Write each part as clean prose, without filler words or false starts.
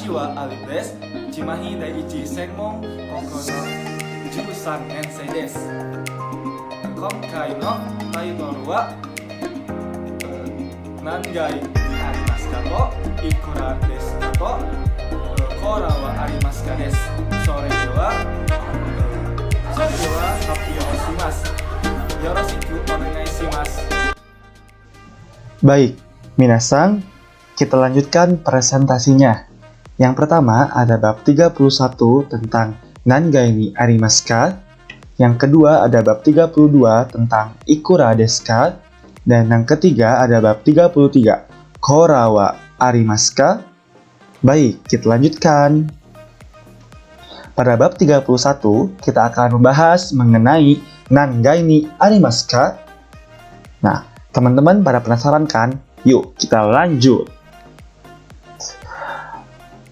Watashi wa Alif desu. Chimahi Daiichi Senmon Kokono Jusan Nensei desu. Konkai no taitoru wa Nangai arimasu ka to ikura desu ka to Kora wa arimasu ka desu. Sore de wa Happy shimasu. Yoroshiku onegai shimasu. Baik, minasan, kita lanjutkan presentasinya. Yang pertama ada bab 31 tentang Nangai ni arimasu ka. Yang kedua ada bab 32 tentang Ikura desu ka. Dan yang ketiga ada bab 33, Kora wa arimasu ka. Baik, kita lanjutkan. Pada bab 31, kita akan membahas mengenai Nangai ni arimasu ka. Nah, teman-teman pada penasaran kan? Yuk, kita lanjut.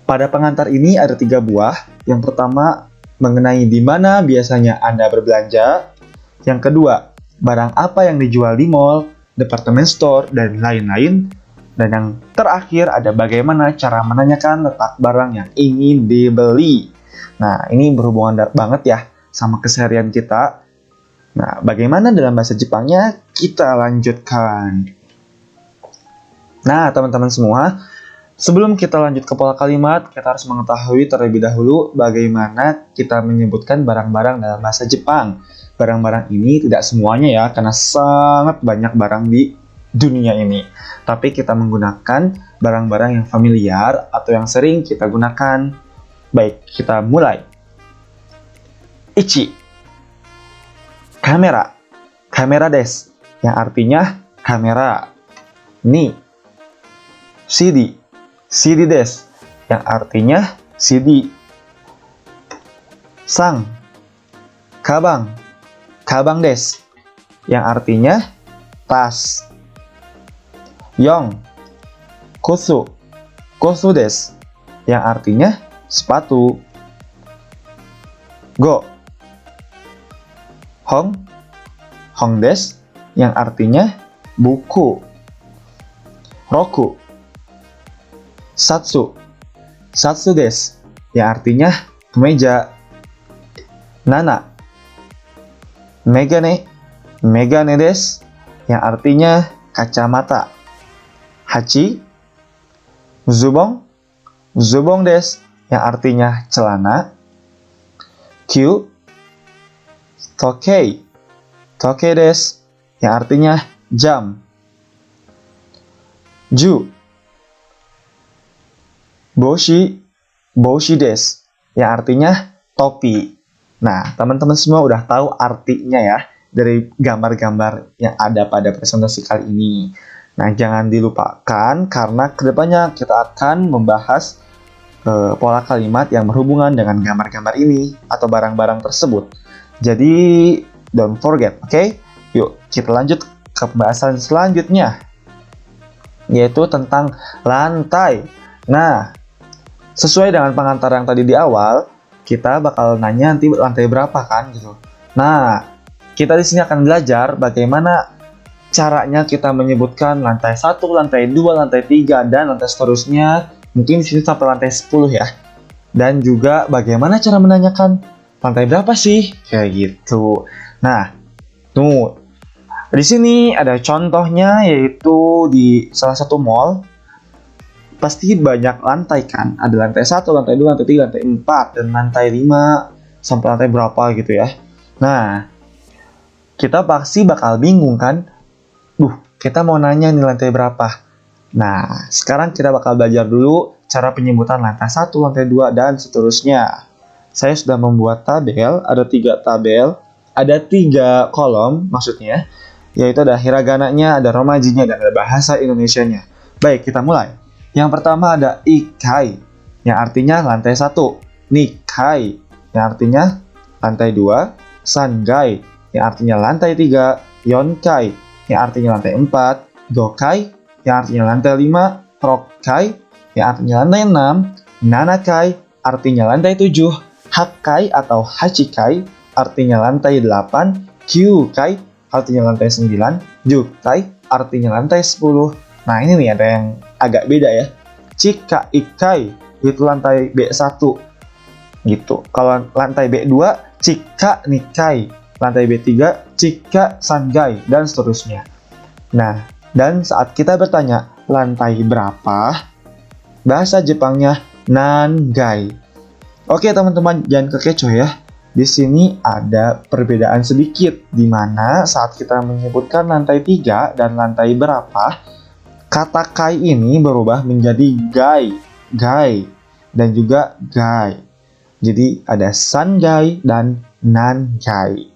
Pada pengantar ini ada 3 buah. Yang pertama, mengenai di mana biasanya Anda berbelanja. Yang kedua, barang apa yang dijual di mall, department store, dan lain-lain. Dan yang terakhir ada bagaimana cara menanyakan letak barang yang ingin dibeli. Nah, ini berhubungan banget ya sama keseharian kita. Nah, bagaimana dalam bahasa Jepangnya? Kita lanjutkan. Nah, teman-teman semua, sebelum kita lanjut ke pola kalimat, kita harus mengetahui terlebih dahulu bagaimana kita menyebutkan barang-barang dalam bahasa Jepang. Barang-barang ini tidak semuanya ya, karena sangat banyak barang di dunia ini. Tapi kita menggunakan barang-barang yang familiar atau yang sering kita gunakan. Baik, kita mulai. Ichi. Kamera. Kamera desu. Yang artinya kamera. Ni. CD. CD desu. Yang artinya CD. Sang. Kabang. Kabang desu. Yang artinya tas. Yong. Kosu. Kosu desu. Yang artinya sepatu. Go. Hong. Hong desu. Yang artinya buku. Roku. Satsu. Satsu desu. Yang artinya kemeja. Nana. Megane. Megane desu. Yang artinya kacamata. Hachi. Zubong. Zubong desu. Yang artinya celana. Kyu. Tokei. Tokei desu. Yang artinya jam. Ju. Boshi. Boshi desu. Yang artinya topi. Nah, teman-teman semua udah tahu artinya ya dari gambar-gambar yang ada pada presentasi kali ini. Nah, jangan dilupakan karena kedepannya kita akan membahas pola kalimat yang berhubungan dengan gambar-gambar ini atau barang-barang tersebut. Jadi, don't forget, oke? Yuk, kita lanjut ke pembahasan selanjutnya, yaitu tentang lantai. Nah, sesuai dengan pengantar yang tadi di awal, kita bakal nanya nanti lantai berapa kan gitu. Nah, kita di sini akan belajar bagaimana caranya kita menyebutkan lantai 1, lantai 2, lantai 3, dan lantai seterusnya. Mungkin di sini sampai lantai 10 ya. Dan juga bagaimana cara menanyakan lantai berapa sih? Kayak gitu. Nah, tuh. Di sini ada contohnya yaitu di salah satu mall. Pasti banyak lantai kan. Ada lantai 1, lantai 2, lantai 3, lantai 4, dan lantai 5 sampai lantai berapa gitu ya. Nah, kita pasti bakal bingung kan? Kita mau nanya nih lantai berapa? Nah, sekarang kita bakal belajar dulu cara penyebutan lantai 1, lantai 2, dan seterusnya. Saya sudah membuat tabel, ada 3 tabel, ada 3 kolom maksudnya, yaitu ada hiragananya, ada romajinya, dan ada bahasa Indonesianya. Baik, kita mulai. Yang pertama ada ikai, yang artinya lantai 1, nikai, yang artinya lantai 2, sangai, yang artinya lantai 3, yonkai, yang artinya lantai 4, gokai, yang artinya lantai 5, rokai, yang artinya lantai 6, nanakai, artinya lantai 7, hakkai atau hachikai, artinya lantai 8, kyukai, artinya lantai 9, jukai, artinya lantai 10. Nah, ini nih ada yang agak beda ya. Chika ikai, itu lantai B1 gitu. Kalau lantai B2 Chika Nikai, lantai B3 Chika Sangai, dan seterusnya. Nah, dan saat kita bertanya lantai berapa, bahasa Jepangnya nangai. Oke teman-teman, jangan kekecoh ya. Di sini ada perbedaan sedikit, di mana saat kita menyebutkan lantai 3 dan lantai berapa, kata kai ini berubah menjadi gai, dan juga gai. Jadi ada sangai dan nangai.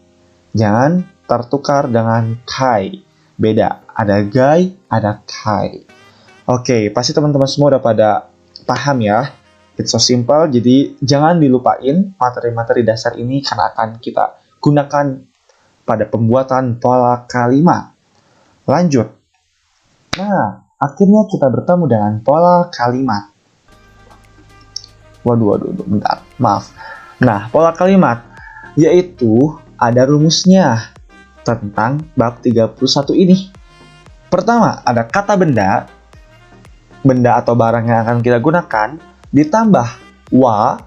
Jangan tertukar dengan kai. Beda, ada gai, ada kai. Oke, pasti teman-teman semua udah pada paham ya. It's so simple, jadi jangan dilupain materi-materi dasar ini karena akan kita gunakan pada pembuatan pola kalimat. Lanjut. Nah, akhirnya kita bertemu dengan pola kalimat. Waduh, bentar, maaf. Nah, pola kalimat yaitu ada rumusnya tentang bab 31 ini. Pertama, ada kata benda atau barang yang akan kita gunakan, ditambah wa,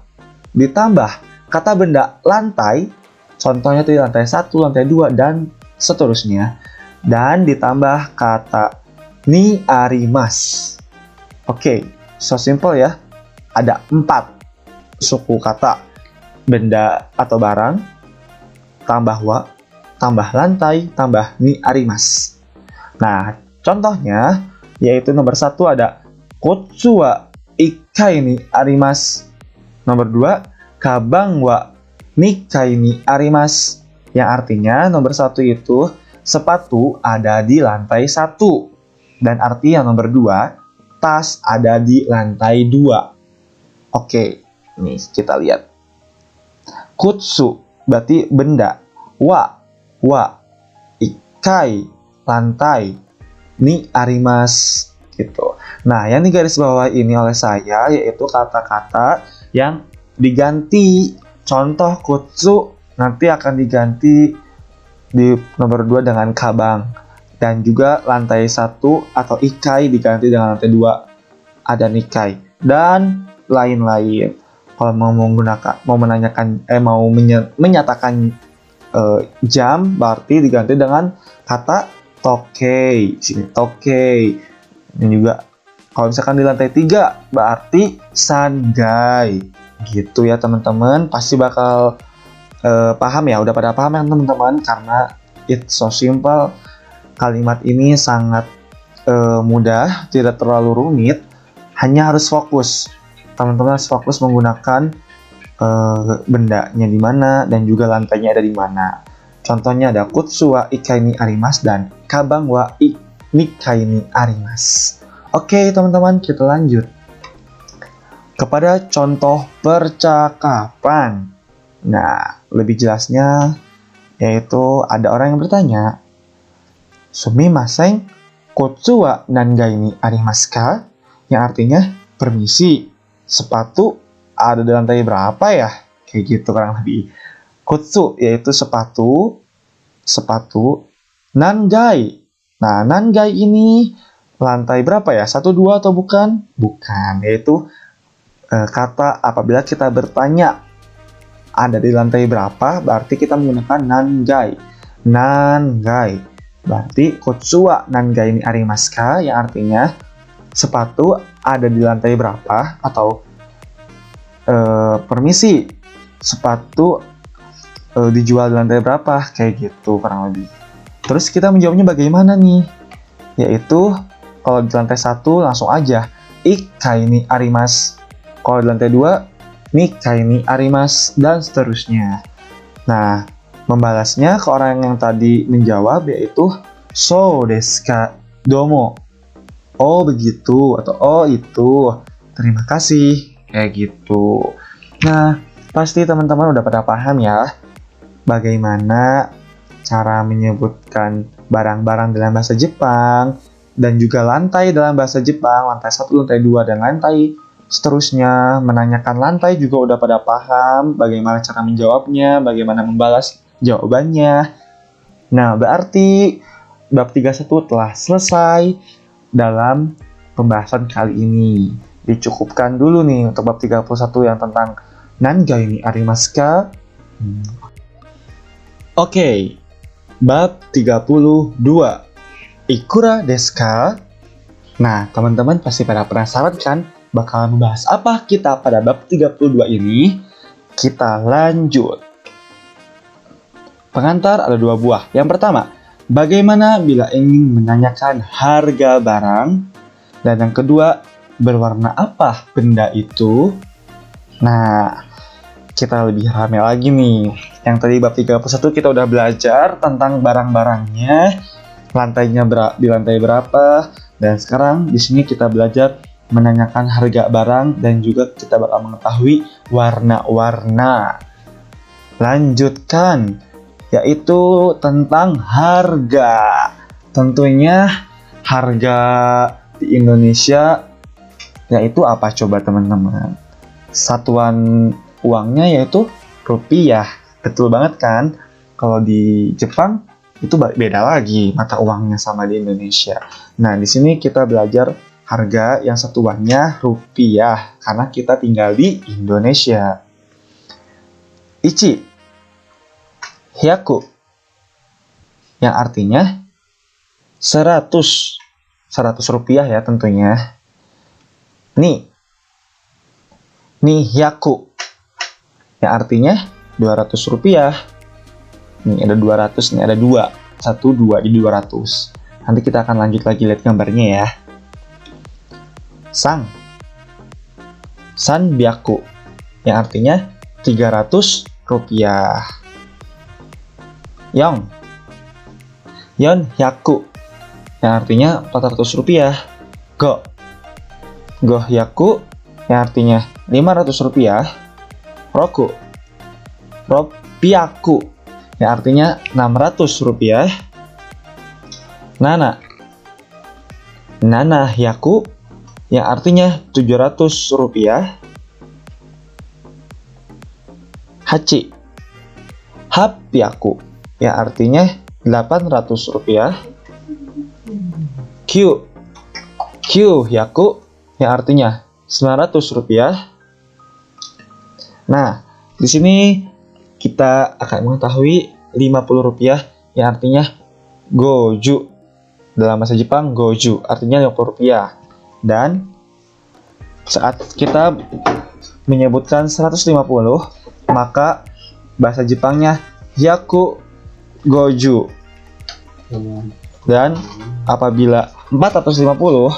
ditambah kata benda lantai, contohnya itu lantai 1, lantai 2, dan seterusnya, dan ditambah kata ni arimas. Oke, so simple ya. Ada 4 suku kata benda atau barang, tambah wa, tambah lantai, tambah ni arimas. Nah, contohnya yaitu nomor 1 ada kotsu wa ikai ni arimas. Nomor 2, kabang wa nikai ni arimas. Yang artinya nomor 1 itu sepatu ada di lantai 1. Dan arti yang nomor 2, tas ada di lantai 2. Oke, nih kita lihat. Kutsu berarti benda. Wa, ikai, lantai. Ni arimas gitu. Nah, yang digaris bawah ini oleh saya yaitu kata-kata yang diganti. Contoh kutsu nanti akan diganti di nomor 2 dengan kabang. Dan juga lantai 1 atau ikai diganti dengan lantai 2 ada nikai. Dan lain-lain. Kalau mau menyatakan jam berarti diganti dengan kata tokei. Sini tokei. Dan juga kalau misalkan di lantai 3 berarti sangai. Gitu ya teman-teman. Pasti bakal paham ya. Udah pada paham ya teman-teman. Karena it's so simple. Kalimat ini sangat mudah. Tidak terlalu rumit. Hanya harus fokus. Teman-teman harus fokus menggunakan bendanya di mana dan juga lantainya ada di mana. Contohnya ada kutsu wa ikai ni arimas dan kabang wa nikai ni arimas. Oke, teman-teman, kita lanjut kepada contoh percakapan. Nah, lebih jelasnya yaitu ada orang yang bertanya, "Sumimasen, kutsu wa nangai ni arimasu ka?" Yang artinya, "Permisi, sepatu ada di lantai berapa ya?" Kayak gitu kurang lebih. Kutsu yaitu sepatu. Nangai. Nah, nangai ini lantai berapa ya? 1, 2 atau bukan? Bukan, yaitu kata apabila kita bertanya ada di lantai berapa, berarti kita menggunakan nangai. Nangai. Berarti kutsu wa nangai ni arimasu ka, yang artinya sepatu ada di lantai berapa, atau permisi, sepatu dijual di lantai berapa, kayak gitu kurang lebih. Terus kita menjawabnya bagaimana nih? Yaitu kalau di lantai 1 langsung aja ikai ni arimasu. Kalau di lantai 2 nikai ni arimasu, dan seterusnya. Nah, membalasnya ke orang yang tadi menjawab yaitu so desu ka, domo. Oh begitu, atau oh itu, terima kasih, kayak gitu. Nah, pasti teman-teman udah pada paham ya bagaimana cara menyebutkan barang-barang dalam bahasa Jepang, dan juga lantai dalam bahasa Jepang, lantai 1, lantai 2, dan lantai seterusnya. Menanyakan lantai juga udah pada paham bagaimana cara menjawabnya, bagaimana membalas jawabannya. Nah, berarti bab 31 telah selesai dalam pembahasan kali ini. dicukupkan dulu nih untuk bab 31 yang tentang Nangai ni arimasu ka? Oke, bab 32. Ikura desu ka? Nah, teman-teman pasti pada penasaran kan bakal membahas apa kita pada bab 32 ini? Kita lanjut. Pengantar ada 2 buah. Yang pertama, bagaimana bila ingin menanyakan harga barang? Dan yang kedua, berwarna apa benda itu? Nah, kita lebih rame lagi nih. Yang tadi bab 31 kita udah belajar tentang barang-barangnya, lantainya di lantai berapa, dan sekarang di sini kita belajar menanyakan harga barang dan juga kita bakal mengetahui warna-warna. Lanjutkan, yaitu tentang harga. Tentunya harga di Indonesia yaitu apa coba teman-teman? Satuan uangnya yaitu rupiah. Betul banget kan? Kalau di Jepang itu beda lagi mata uangnya sama di Indonesia. Nah, di sini kita belajar harga yang satuannya rupiah karena kita tinggal di Indonesia. Ichi, hyaku, yang artinya 100 rupiah ya tentunya. Ni hyaku, yang artinya 200 rupiah. Nih ada 200, nih ada 2. 1, 2, di 200. Nanti kita akan lanjut lagi lihat gambarnya ya. San byaku, yang artinya 300 rupiah. Yon hyaku, yang artinya 400 rupiah. Go hyaku, yang artinya 500 rupiah. Ropiaku, yang artinya 600 rupiah. Nana hyaku, yang artinya 700 rupiah. Hapyaku, yang artinya 800 rupiah. Q hyaku, yang artinya 900 rupiah. Nah, di sini kita akan mengetahui 50 rupiah yang artinya goju. Dalam bahasa Jepang, goju artinya 50 rupiah. Dan saat kita menyebutkan 150, maka bahasa Jepangnya hyaku goju. Dan apabila 450,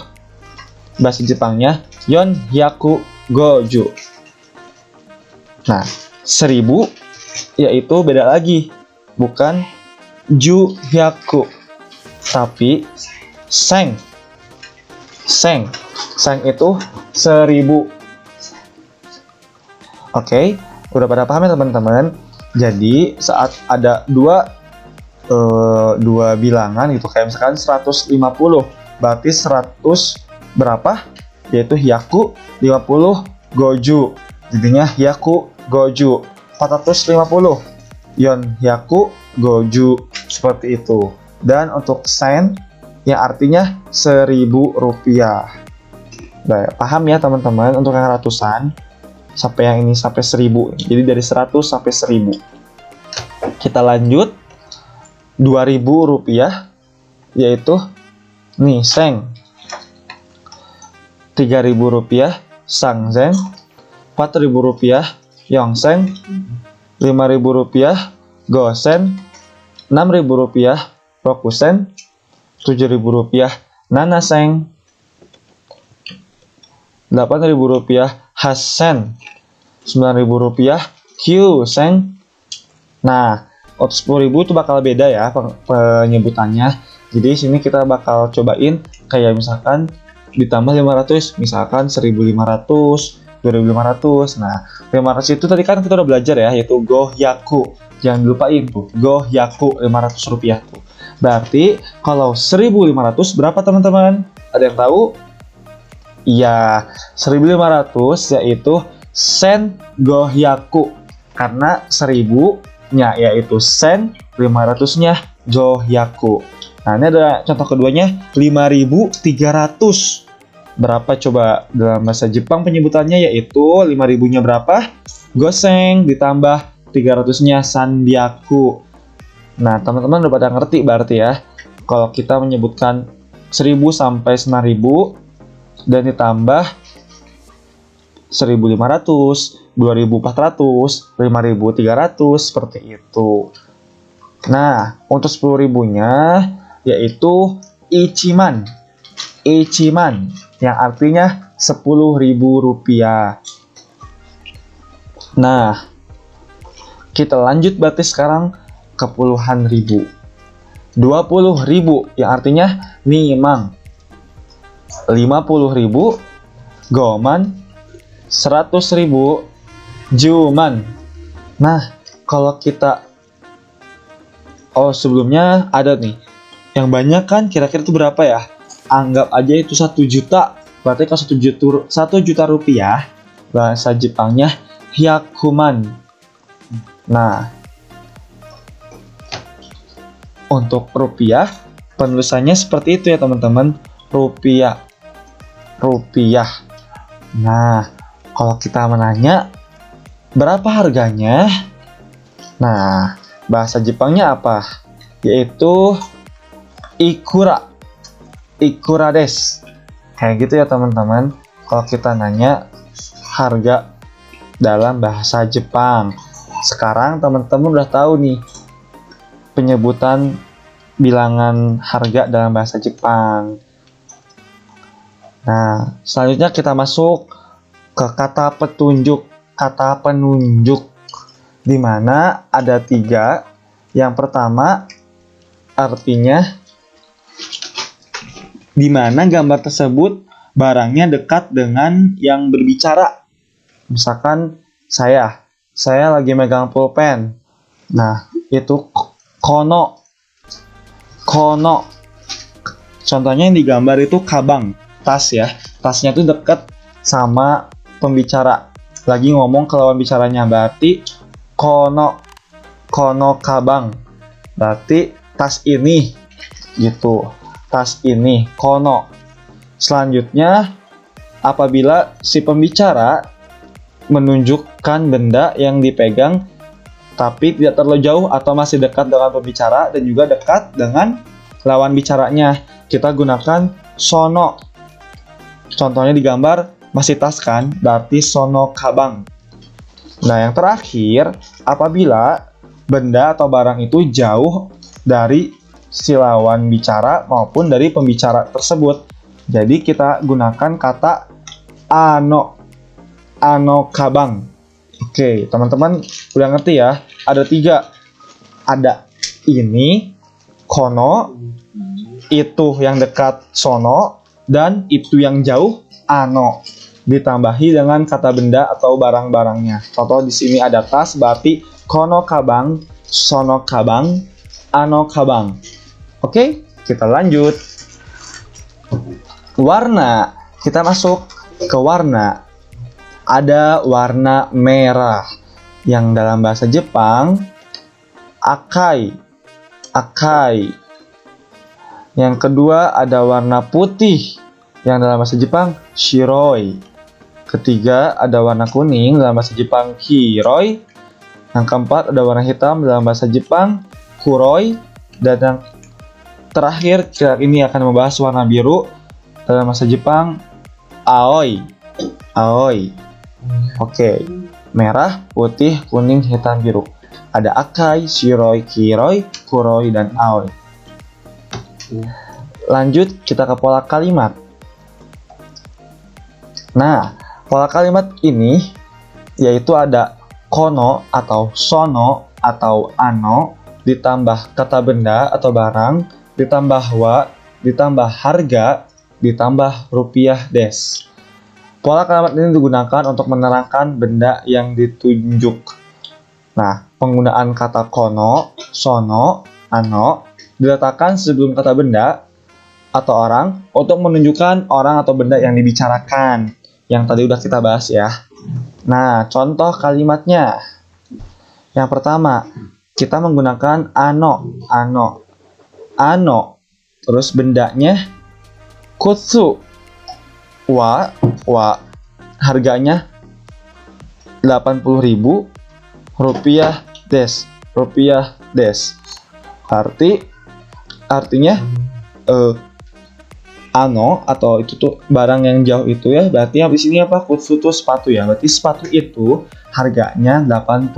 bahasa Jepangnya yon hyaku goju. Nah, 1000 yaitu beda lagi, bukan ju hyaku, tapi seng itu 1000. Oke, udah pada paham ya teman-teman? Jadi saat ada dua bilangan gitu, kayak misalkan 150, berarti 100 berapa? Yaitu hyaku, 50 goju. Jadinya hyaku goju. 450 yon hyaku goju, seperti itu. Dan untuk sen yang artinya 1000 rupiah. Baik, paham ya teman-teman untuk yang ratusan sampai yang ini sampai 1000. Jadi dari 100 sampai 1000. Kita lanjut 2000 rupiah yaitu nih seng. 3000 rupiah sangsen. 4000 rupiah yongseng. 5000 rupiah gosen. 6000 rupiah rokusen. 7000 rupiah nanaseng. 8000 rupiah hasen. 9000 rupiah kyuseng. Nah, untuk 10.000 itu bakal beda ya penyebutannya. Jadi sini kita bakal cobain kayak misalkan ditambah 500, misalkan 1.500, 2.500. Nah, 500 itu tadi kan kita udah belajar ya, yaitu go hyaku. Jangan dilupain tuh, go hyaku 500 rupiah tuh. Berarti kalau 1.500 berapa teman-teman? Ada yang tahu? Iya, 1.500 yaitu sen go hyaku. Karena 1000-nya yaitu sen, 500-nya go hyaku. Nah, ini ada contoh keduanya 5.300. Berapa coba dalam bahasa Jepang penyebutannya, yaitu 5.000-nya berapa? Goseng ditambah 300-nya sanbyaku. Nah, teman-teman udah pada ngerti berarti ya. Kalau kita menyebutkan 1.000 sampai 9.000 dan ditambah 1.500, 2.400, 5.300 seperti itu. Nah, untuk 10.000-nya yaitu ichiman. Ichiman yang artinya 10.000 rupiah. Nah, kita lanjut berarti sekarang ke puluhan ribu. 20.000 yang artinya nimang. 50.000 goman. 100.000 juman. Nah, kalau kita sebelumnya ada nih yang banyak kan, kira-kira itu berapa ya? Anggap aja itu 1 juta. Berarti kalau 1 juta rupiah, bahasa Jepangnya hyakuman. Nah, untuk rupiah penulisannya seperti itu ya teman-teman. Rupiah. Nah, kalau kita menanya berapa harganya? Nah, bahasa Jepangnya apa? Yaitu ikura. Ikura des. Kayak gitu ya teman-teman. Kalau kita nanya harga dalam bahasa Jepang. Sekarang teman-teman udah tahu nih penyebutan bilangan harga dalam bahasa Jepang. Nah, selanjutnya kita masuk ke kata petunjuk. Kata penunjuk, di mana ada 3. Yang pertama artinya di mana gambar tersebut barangnya dekat dengan yang berbicara. Misalkan saya lagi megang pulpen. Nah, itu kono. Contohnya yang digambar itu kabang, tas ya. Tasnya itu dekat sama pembicara. Lagi ngomong ke lawan bicaranya, berarti kono kabang. Berarti tas ini gitu. Tas ini kono. Selanjutnya, apabila si pembicara menunjukkan benda yang dipegang tapi tidak terlalu jauh atau masih dekat dengan pembicara dan juga dekat dengan lawan bicaranya, kita gunakan sono. Contohnya digambar masih tas kan, berarti sono kabang. Nah, yang terakhir, apabila benda atau barang itu jauh dari si lawan bicara maupun dari pembicara tersebut, jadi kita gunakan kata ano kabang. Oke, teman-teman udah ngerti ya? Ada 3. Ada ini kono, itu yang dekat sono, dan itu yang jauh ano. Ditambahi dengan kata benda atau barang-barangnya. Contoh di sini ada tas, berarti kono kabang, sono kabang, ano kabang. Oke, kita lanjut. Warna. Kita masuk ke warna. Ada warna merah yang dalam bahasa Jepang akai. Yang kedua ada warna putih yang dalam bahasa Jepang shiroi. Ketiga ada warna kuning dalam bahasa Jepang kiroi. Yang keempat ada warna hitam dalam bahasa Jepang kuroi. Dan yang terakhir kita ini akan membahas warna biru dalam bahasa Jepang aoi. Oke, merah, putih, kuning, hitam, biru. Ada akai, shiroi, kiroi, kuroi, dan aoi. Lanjut kita ke pola kalimat. Nah, pola kalimat ini yaitu ada kono atau sono atau ano, ditambah kata benda atau barang, ditambah wa, ditambah harga, ditambah rupiah des. Pola kalimat ini digunakan untuk menerangkan benda yang ditunjuk. Nah, penggunaan kata kono, sono, ano diletakkan sebelum kata benda atau orang untuk menunjukkan orang atau benda yang dibicarakan. Yang tadi udah kita bahas ya. Nah, contoh kalimatnya. Yang pertama, kita menggunakan ano. Terus bendanya kutsu. wa harganya 80.000 rupiah des. Artinya ano atau itu tuh barang yang jauh itu ya, berarti habis ini apa, kutsu tuh sepatu ya, berarti sepatu itu harganya 80.000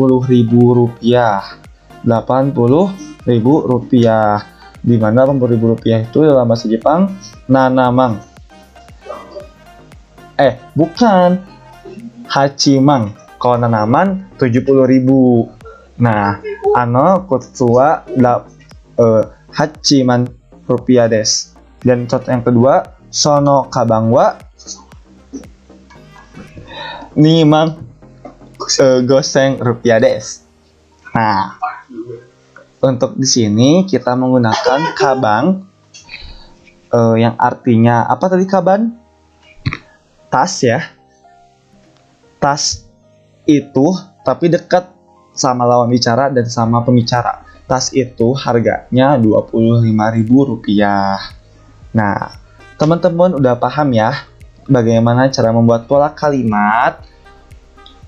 rupiah. 80.000 rupiah, dimana 80.000 rupiah itu dalam bahasa Jepang nanamang, bukan hachimang. Kalau nanaman 70.000. Nah, ano kutsuwa hachiman rupiah des. Dan contoh yang kedua, sono kabang wa nimang goseng rupiah des. Nah, untuk di sini kita menggunakan kabang yang artinya apa tadi kaban? Tas ya. Tas itu tapi dekat sama lawan bicara dan sama pembicara. Tas itu harganya 25.000 rupiah. Nah, teman-teman udah paham ya bagaimana cara membuat pola kalimat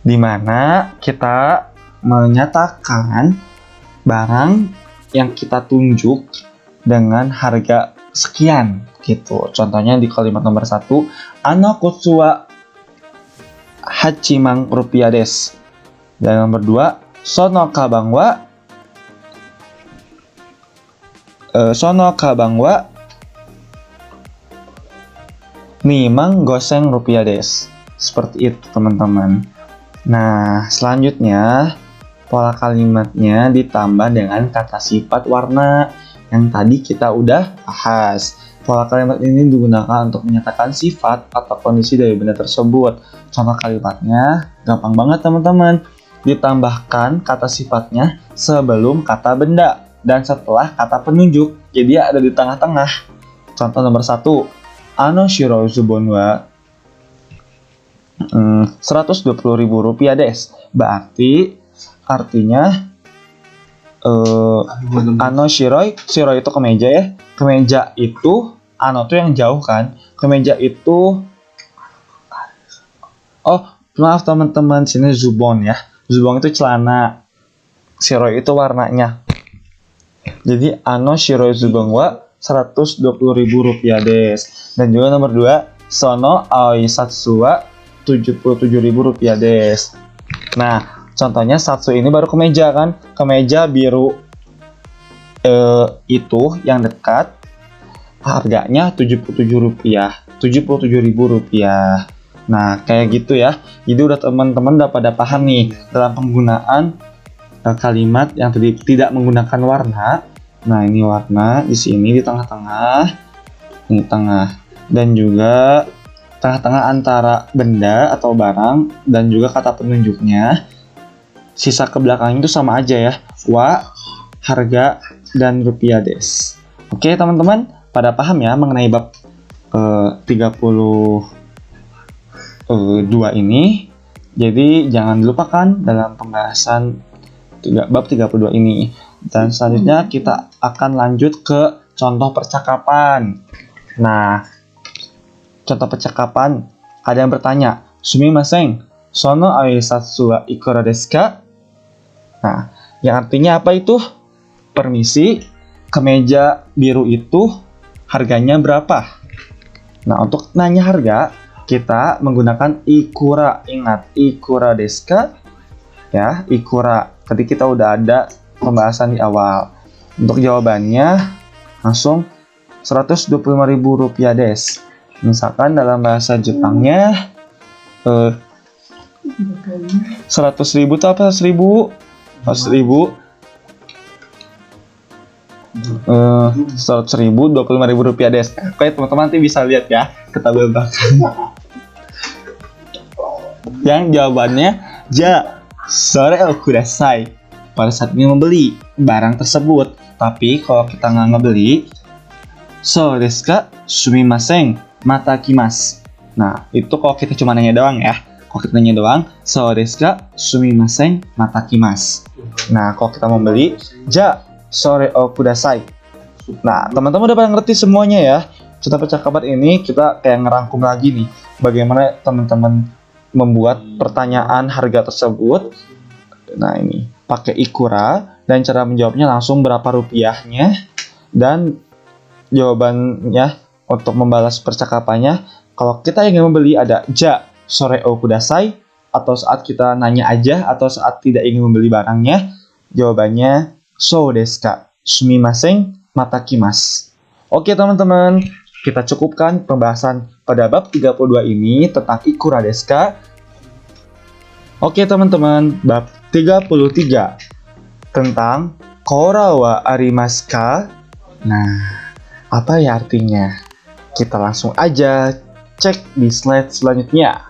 di mana kita menyatakan barang yang kita tunjuk dengan harga sekian gitu. Contohnya di kalimat nomor 1, ano kutsu wa hachimang rupiah des. Dan nomor 2, sono kabang wa nimang goseng rupiah des. Seperti itu teman-teman. Nah, selanjutnya pola kalimatnya ditambah dengan kata sifat warna yang tadi kita udah bahas. Pola kalimat ini digunakan untuk menyatakan sifat atau kondisi dari benda tersebut. Contoh kalimatnya gampang banget teman-teman. Ditambahkan kata sifatnya sebelum kata benda dan setelah kata penunjuk. Jadi ada di tengah-tengah. Contoh nomor 1, ano shirou zubon wa 120.000 rupiah des. Berarti artinya ano shiroi itu kemeja ya. Kemeja itu ano tuh yang jauh kan. Kemeja itu maaf teman-teman, sini zubon ya. Zubon itu celana. Shiroi itu warnanya. Jadi ano shiroi zubon wa 120.000 rupiah des. Dan juga nomor 2, sono aoi satsu wa 77.000 rupiah des. Nah, contohnya satsu ini baru kemeja kan. Kemeja biru itu yang dekat harganya 77 rupiah. 77.000 rupiah. Nah, kayak gitu ya. Jadi udah teman-teman udah pada paham nih dalam penggunaan kalimat yang tadi tidak menggunakan warna. Nah, ini warna di sini di tengah-tengah. Ini tengah. Dan juga tengah-tengah antara benda atau barang dan juga kata penunjuknya. Sisa ke belakang itu sama aja ya. Wa, harga, dan rupiah des. Oke teman-teman, pada paham ya mengenai bab 32 ini. Jadi jangan dilupakan dalam pembahasan bab 32 ini. Dan selanjutnya kita akan lanjut ke contoh percakapan. Nah, contoh percakapan, ada yang bertanya, sumimasen, sono aisatsu wa ikura desu ka? Nah, yang artinya apa itu? Permisi, kemeja biru itu harganya berapa? Nah, untuk nanya harga, kita menggunakan ikura. Ingat, ikura desu ka? Ya, ikura. Tadi kita udah ada pembahasan di awal. Untuk jawabannya, langsung 125.000 rupiah des. Misalkan dalam bahasa Jepangnya 100.000 itu apa? 100.000 100.000 25.000 rupiah des. Oke teman-teman nanti bisa lihat ya ketabel belakang. Yang jawabannya ja sore kudasai, pada saat ini membeli barang tersebut. Tapi kalau kita nggak ngebeli, so desu ka sumimasen mata kimas. Nah, itu kalau kita cuma nanya doang ya. Kalau kita nanya doang, so desu ka sumimasen mata kimas. Nah, kalau kita mau beli, ja sore o kudasai. Nah, teman-teman udah pada ngerti semuanya ya. Contoh percakapan ini kita kayak ngerangkum lagi nih, bagaimana teman-teman membuat pertanyaan harga tersebut. Nah ini pakai Ikura, dan cara menjawabnya langsung berapa rupiahnya, dan jawabannya untuk membalas percakapannya. Kalau kita ingin membeli ada ja sore o kudasai, atau saat kita nanya aja atau saat tidak ingin membeli barangnya, jawabannya so desu ka, sumimasen, matakimasu. Oke teman-teman, kita cukupkan pembahasan pada bab 32 ini tentang Ikura desu ka. Oke teman-teman, bab 33 tentang Kora wa arimasu ka. Nah, apa ya artinya? Kita langsung aja cek di slide selanjutnya.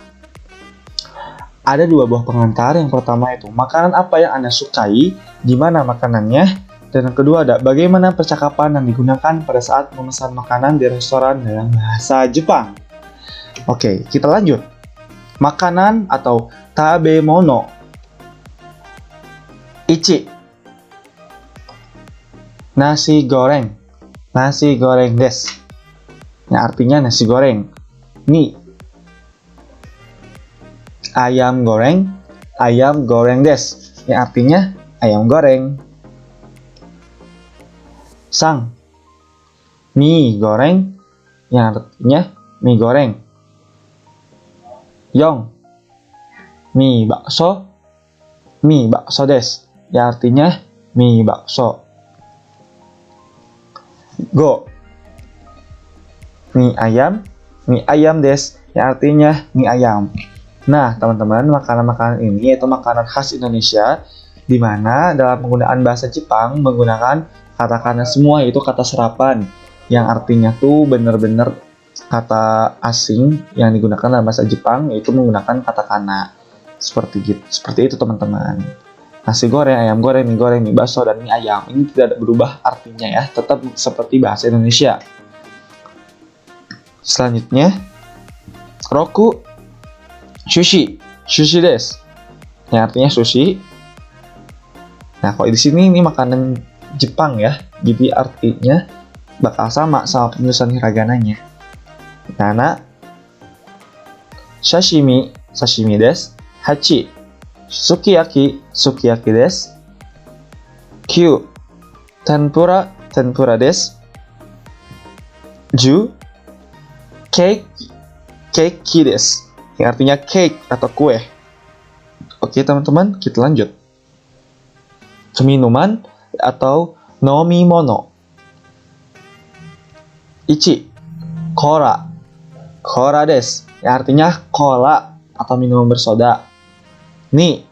Ada dua buah pengantar. Yang pertama itu makanan apa yang Anda sukai, di mana makanannya, dan yang kedua ada bagaimana percakapan yang digunakan pada saat memesan makanan di restoran dalam bahasa Jepang. Oke, kita lanjut. Makanan atau tabemono. Ichi, nasi goreng. Nasi goreng desu. Yang artinya nasi goreng. Ni, ayam goreng. Ayam goreng desu. Yang artinya ayam goreng. Sang, mie goreng. Yang artinya mie goreng. Yong, mie bakso. Mie bakso desu. Yang artinya mie bakso. Go, mie ayam. Mie ayam desu. Yang artinya mie ayam. Nah, teman-teman, makanan-makanan ini yaitu makanan khas Indonesia, di mana dalam penggunaan bahasa Jepang menggunakan kata-kata semua, yaitu kata serapan, yang artinya tuh bener-bener kata asing yang digunakan dalam bahasa Jepang, yaitu menggunakan kata kana. Seperti itu teman-teman. Nasi goreng, ayam goreng, mie bakso, dan mie ayam. Ini tidak berubah artinya ya, tetap seperti bahasa Indonesia. Selanjutnya, roku, sushi desu. Yang artinya sushi. Nah, kalau di sini ini makanan Jepang ya, jadi artinya bakal sama penulisan hiragananya. Nana, sashimi desu. Hachi, sukiyaki desu. Kyu, tempura desu. Ju, keiki desu. Yang artinya cake atau kue. Oke teman-teman, kita lanjut. Minuman atau nomimono. Ichi, cola desu. Yang artinya cola atau minuman bersoda. Ni,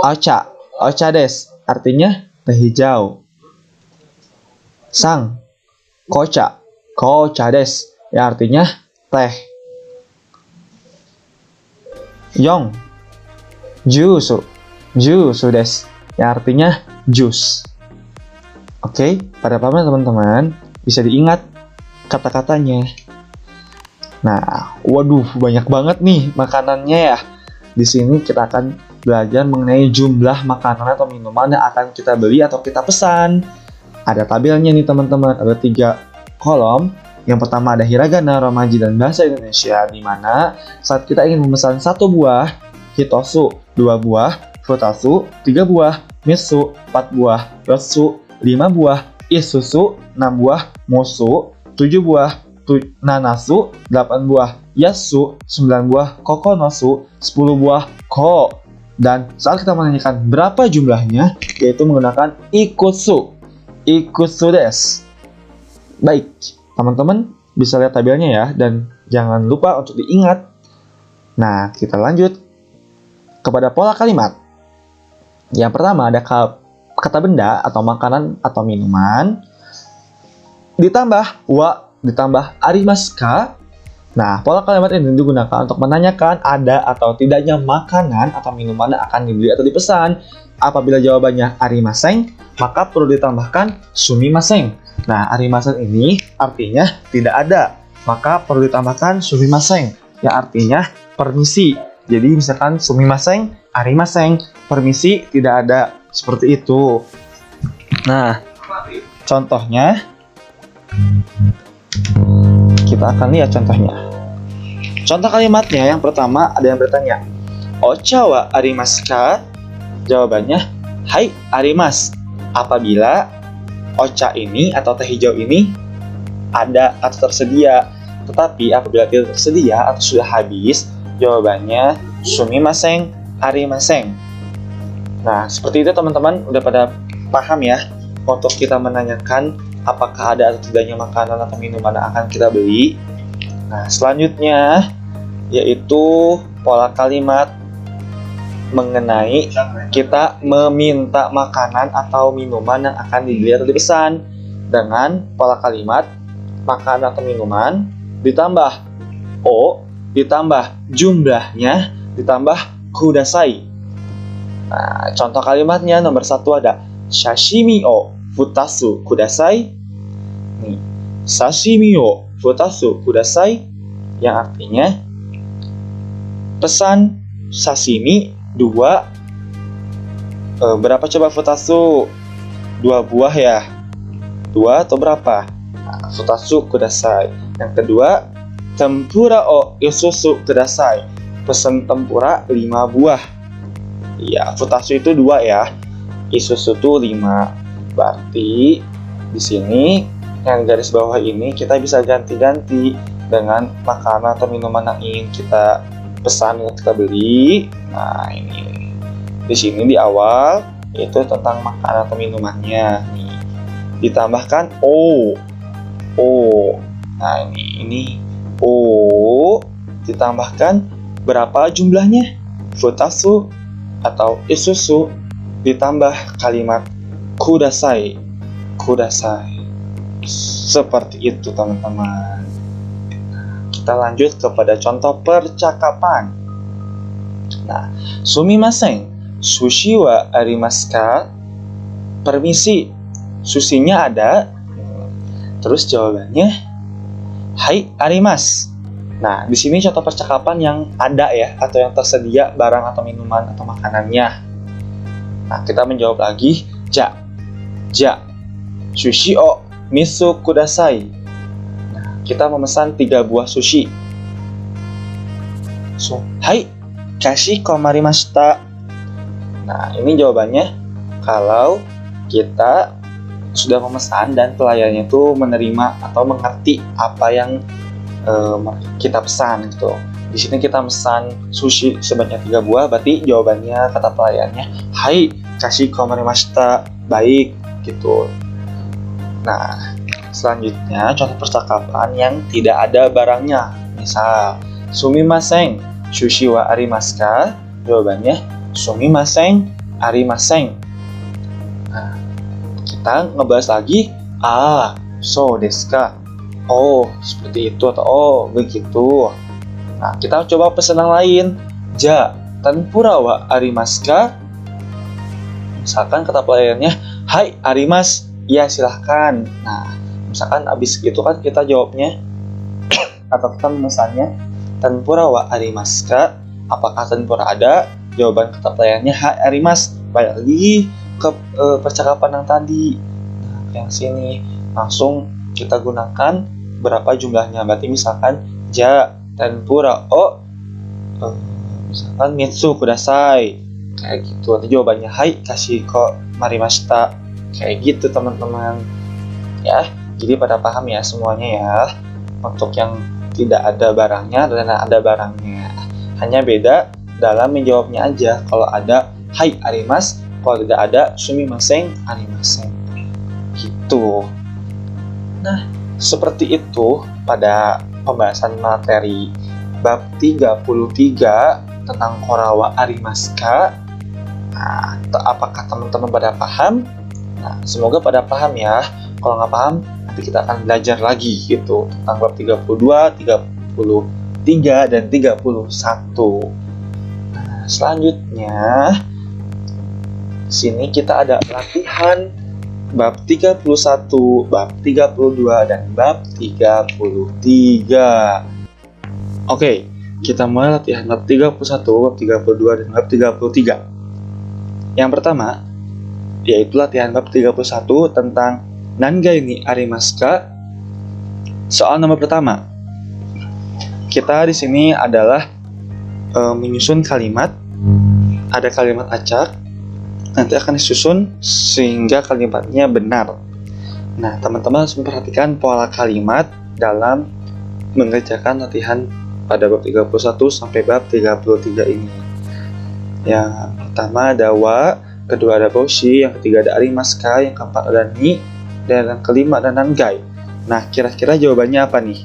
ocha desu. Artinya teh hijau. Sang, kocha desu. Yang artinya teh. Yong, jusu desu. Yang artinya jus. Oke, pada pamer teman-teman bisa diingat kata-katanya. Nah, waduh, banyak banget nih makanannya ya. Di sini kita akan belajar mengenai jumlah makanan atau minuman yang akan kita beli atau kita pesan. Ada tabelnya nih teman-teman, ada 3 kolom. Yang pertama ada hiragana, romaji, dan bahasa Indonesia, di mana saat kita ingin memesan 1 buah hitosu, 2 buah futasu, 3 buah misu, 4 buah yotsu, 5 buah isusu, 6 buah musu, 7 buah nanasu, 8 buah yasu, 9 buah kokonosu, 10 buah ko. Dan saat kita menanyakan berapa jumlahnya, yaitu menggunakan ikusu desu. Baik, teman-teman bisa lihat tabelnya ya, dan jangan lupa untuk diingat. Nah, kita lanjut kepada pola kalimat. Yang pertama ada kata benda atau makanan atau minuman, ditambah wa, ditambah arimasu ka. Nah, pola kalimat ini digunakan untuk menanyakan ada atau tidaknya makanan atau minuman yang akan dibeli atau dipesan. Apabila jawabannya arimasen, maka perlu ditambahkan sumimasen. Nah, arimasen ini artinya tidak ada, maka perlu ditambahkan sumimasen, yang artinya permisi. Jadi misalkan sumimasen, arimasen, permisi, tidak ada, seperti itu. Nah, contohnya Kita akan lihat contohnya. Contoh kalimatnya yang pertama ada yang bertanya, Ocha wa arimasu ka? Jawabannya, hai arimasu. Apabila ocha ini atau teh hijau ini ada atau tersedia. Tetapi apabila tidak tersedia atau sudah habis, jawabannya sumimasen arimasen. Nah, seperti itu teman-teman, udah pada paham ya untuk kita menanyakan apakah ada atau tidaknya makanan atau minuman yang akan kita beli. Nah, selanjutnya yaitu pola kalimat mengenai kita meminta makanan atau minuman yang akan dibeli atau dipesan dengan pola kalimat makanan atau minuman ditambah o ditambah jumlahnya ditambah kudasai. Nah, contoh kalimatnya nomor 1 ada sashimi o futasu kudasai. Nih, sashimi o futasu kudasai yang artinya pesan sashimi 2 berapa coba futasu? 2 buah ya. 2 atau berapa? Nah, futasu kudasai. Yang kedua, tempura o isusu kudasai. Pesan tempura 5 buah. Iya, futasu itu 2 ya. Isusu itu 5. Berarti di sini yang garis bawah ini kita bisa ganti-ganti dengan makanan atau minuman yang ingin kita pesan yang kita beli. Nah, ini di sini di awal itu tentang makanan atau minumannya. Nih, ditambahkan o. Nah, ini o ditambahkan berapa jumlahnya? Futasu atau isusu ditambah kalimat kudasai. Seperti itu teman-teman. Kita lanjut kepada contoh percakapan. Nah, sumimasen, sushi wa arimasu ka? Permisi, sushinya ada? Terus jawabannya, hai arimasu. Nah, di sini contoh percakapan yang ada ya, atau yang tersedia barang atau minuman atau makanannya. Nah, kita menjawab lagi, ja, sushi o miso kudasai. Nah, kita memesan 3 buah sushi. So, hai, kashikomarimashita. Nah, ini jawabannya kalau kita sudah memesan dan pelayannya itu menerima atau mengerti apa yang kita pesan gitu. Di sini kita pesan sushi sebanyak 3 buah, berarti jawabannya kata pelayannya, hai, kashikomarimashita. Baik, gitu. Nah, selanjutnya contoh percakapan yang tidak ada barangnya. Misal, sumimasen, sushi wa arimasu ka? Jawabannya, sumimasen, arimasen. Nah, kita ngebahas lagi, so desu ka? Oh, seperti itu atau oh, begitu. Nah, kita coba pesan yang lain. Ja, tempura wa arimasu ka? Misalkan kata pelayannya, hai, arimasu. Ya, silahkan. Nah, misalkan abis gitu kan kita jawabnya atau kita memesannya tempura wa arimasu ka? Apakah tempura ada? Jawaban kata pelayannya, hai, arimasu. Balik lagi ke percakapan yang tadi. Nah, yang sini langsung kita gunakan berapa jumlahnya. Berarti misalkan ja tempura o misalkan mitsu kudasai, kayak gitu. Atau jawabannya hai, kashikomarimashita. Kayak gitu teman-teman ya. Jadi pada paham ya semuanya ya. Untuk yang tidak ada barangnya dan ada barangnya, hanya beda dalam menjawabnya aja. Kalau ada hai arimasu, kalau tidak ada sumimasen arimasen gitu. Nah, seperti itu pada pembahasan materi bab 33 tentang Korawa Arimasu ka. Nah, apakah teman-teman pada paham? Nah, semoga pada paham ya. Kalau nggak paham, nanti kita akan belajar lagi gitu tentang bab 32, 33, dan 31. Nah, selanjutnya sini kita ada latihan bab 31, bab 32, dan bab 33. Oke, kita mulai latihan bab 31, bab 32, dan bab 33. Yang pertama, yaitu latihan bab 31 tentang Nangai ni arimasu ka? Soal nomor pertama, kita di sini adalah menyusun kalimat. Ada kalimat acak, nanti akan disusun sehingga kalimatnya benar. Nah, teman-teman harus memperhatikan pola kalimat dalam mengerjakan latihan pada bab 31 sampai bab 33 ini. Yang pertama ada wa, kedua ada boshi, yang ketiga ada arimaska, yang keempat ada ni, dan yang kelima ada nangai. Nah, kira-kira jawabannya apa nih?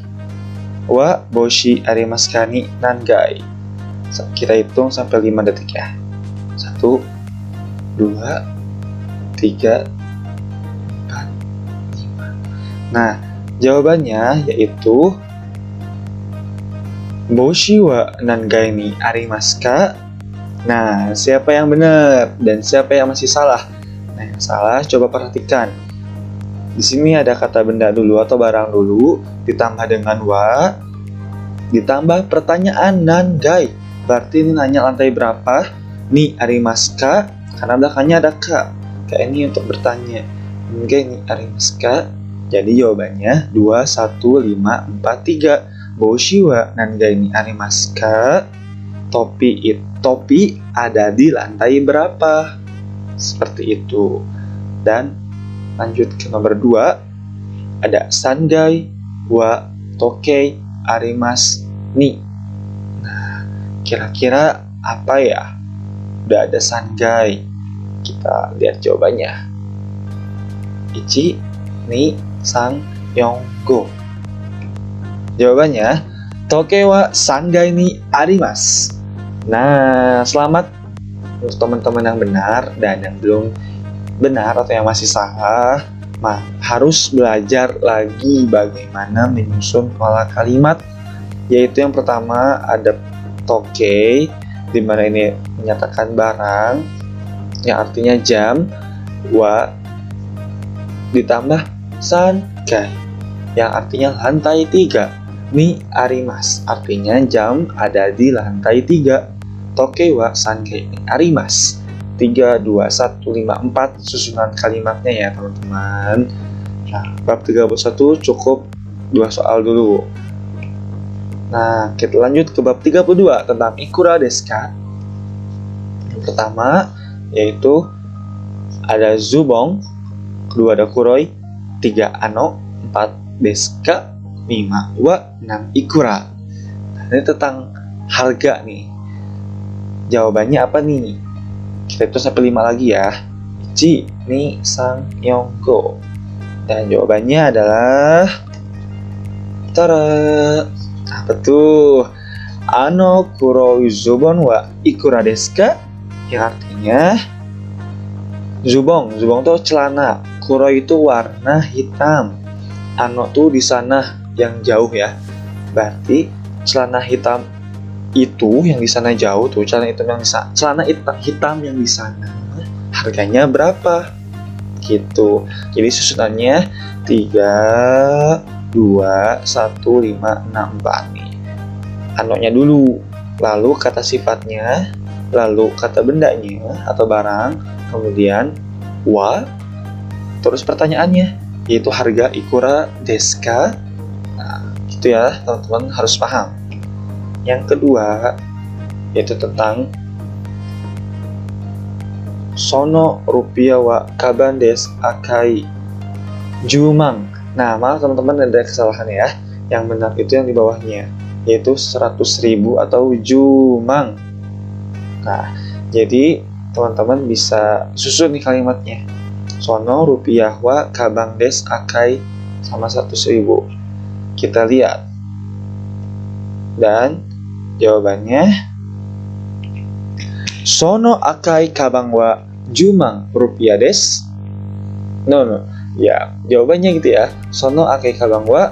Wa, boshi, arimaska, ni, nangai. Kita hitung sampai 5 detik ya. 1, 2, 3, 4, 5. Nah, jawabannya yaitu boshi wa nangai ni arimaska. Nah, siapa yang benar dan siapa yang masih salah? Nah, yang salah coba perhatikan. Di sini ada kata benda dulu atau barang dulu, ditambah dengan wa, ditambah pertanyaan nangai. Berarti ini nanya lantai berapa? Ni arimaska, karena belakangnya ada ka. Ka ini untuk bertanya. Nangai ni arimaska. Jadi jawabannya 2, 1, 5, 4, 3. Boshi wa nangai ni arimaska. Topi ada di lantai berapa? Seperti itu. Dan lanjut ke nomor 2. Ada sangai wa tokei arimas ni. Nah, kira-kira apa ya? Udah ada sangai. Kita lihat jawabannya. Ichi, ni, sang, yong, go. Jawabannya tokei wa sangai ni arimasu. Nah, selamat untuk teman-teman yang benar dan yang belum benar atau yang masih salah. Harus belajar lagi bagaimana menyusun pola kalimat. Yaitu yang pertama ada tokei, di mana ini menyatakan barang, yang artinya jam, wa ditambah sangai, yang artinya lantai 3. Ni arimas, artinya jam ada di lantai 3. Tokei wa sangai ni arimas. 3, 2, 1, 5, 4 susunan kalimatnya ya teman-teman. Nah, bab 31 cukup 2 soal dulu. Nah, kita lanjut ke bab 32 tentang ikura desu ka. Yang pertama yaitu ada zubong, kedua ada kuroi, 3 ano, 4 desu ka, 5 wa, 6 ikura. Nah, ini tentang harga nih. Jawabannya apa nih? Kita hitung sampai 5 lagi ya. Ichi, ni, sang, yong, go. Dan jawabannya adalah tara. Apa tuh? Ano kuroi zubon wa ikura desu ka? Yang artinya zubong tuh celana, kuroi itu warna hitam, ano tuh di sana yang jauh ya. Berarti celana hitam itu yang di sana jauh tuh, celana hitam yang di sana harganya berapa? Gitu. Jadi susunannya 3, 2, 1, 5, 6, 4 nih. Anonya dulu, lalu kata sifatnya, lalu kata bendanya atau barang, kemudian wa, terus pertanyaannya yaitu harga ikura desu ka. Nah, gitu ya teman-teman harus paham. Yang kedua yaitu tentang sono rupiah wa kaban desu akai jumang. Nah, maaf teman-teman ada kesalahan ya. Yang benar itu yang di bawahnya, yaitu 100.000 atau jumang. Nah, jadi teman-teman bisa susun nih kalimatnya. Sono rupiah wa kabang desu akai sama 100.000. Kita lihat. Dan jawabannya sono akai kabang wa jumang rupiah desu. No. Ya, jawabannya gitu ya. Sono akai kabang wa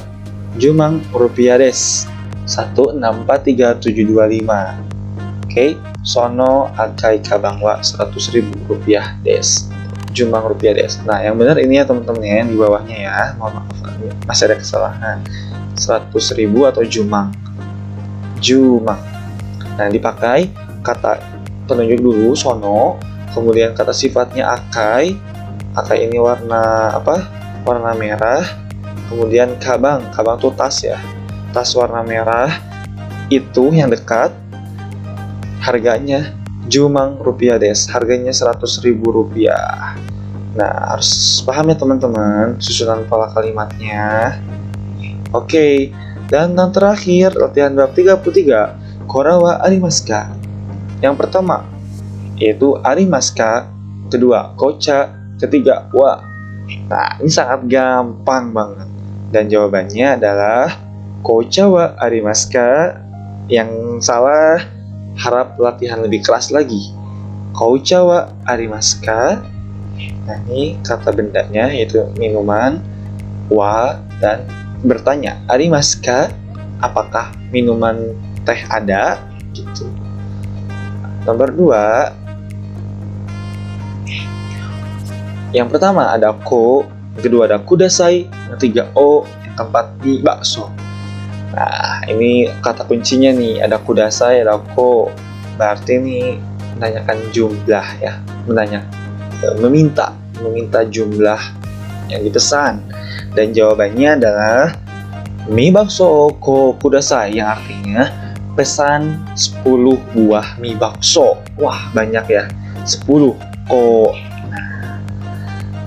jumang rupiah desu. 1643725. Oke, sono akai kabang wa 100.000 rupiah desu. Jumang rupiah desu. Nah, yang benar ini ya teman-teman ya, yang di bawahnya ya. Mohon maaf, masih ada kesalahan. 100.000 atau jumang. Nah, dipakai kata penunjuk dulu sono, kemudian kata sifatnya akai. Akai ini warna apa? Warna merah. Kemudian kabang tuh tas ya. Tas warna merah. itu yang dekat harganya Jumang rupiah des, harganya 100.000 rupiah. Nah, harus paham ya teman-teman susunan pola kalimatnya. Oke, dan yang terakhir latihan bab 33 Korawa Arimaska. Yang pertama yaitu Arimaska, kedua Kocha, ketiga Wa. Nah, ini sangat gampang banget. Dan jawabannya adalah Kocha wa Arimaska. Yang salah harap latihan lebih keras lagi. Kocha wa Arimaska. Nah, ini kata bendanya yaitu minuman, wa, dan bertanya, Arimaska, apakah minuman teh ada? Gitu. Nomor 2, yang pertama ada ko, yang kedua ada kudasai, yang ketiga o, yang keempat di bakso. Nah, ini kata kuncinya nih, ada kudasai, ada ko. Berarti ini menanyakan jumlah ya, meminta jumlah yang dipesan. Dan jawabannya adalah mie bakso ko kudasai, yang artinya pesan 10 buah mie bakso. Wah, banyak ya, 10 ko. Nah,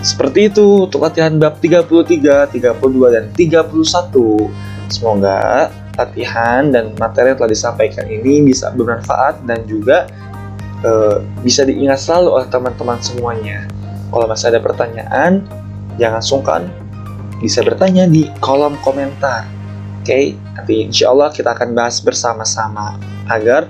seperti itu untuk latihan bab 33, 32, dan 31. Semoga latihan dan materi yang telah disampaikan ini bisa bermanfaat dan juga bisa diingat selalu oleh teman-teman semuanya. Kalau masih ada pertanyaan, jangan sungkan bisa bertanya di kolom komentar. Oke, nanti insya Allah kita akan bahas bersama-sama agar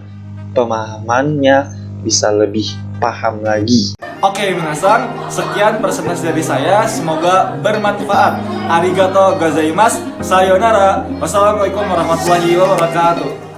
pemahamannya bisa lebih paham lagi. Oke, minasan, sekian presentasi dari saya. Semoga bermanfaat. Arigato gozaimasu. Sayonara. Wassalamualaikum warahmatullahi wabarakatuh.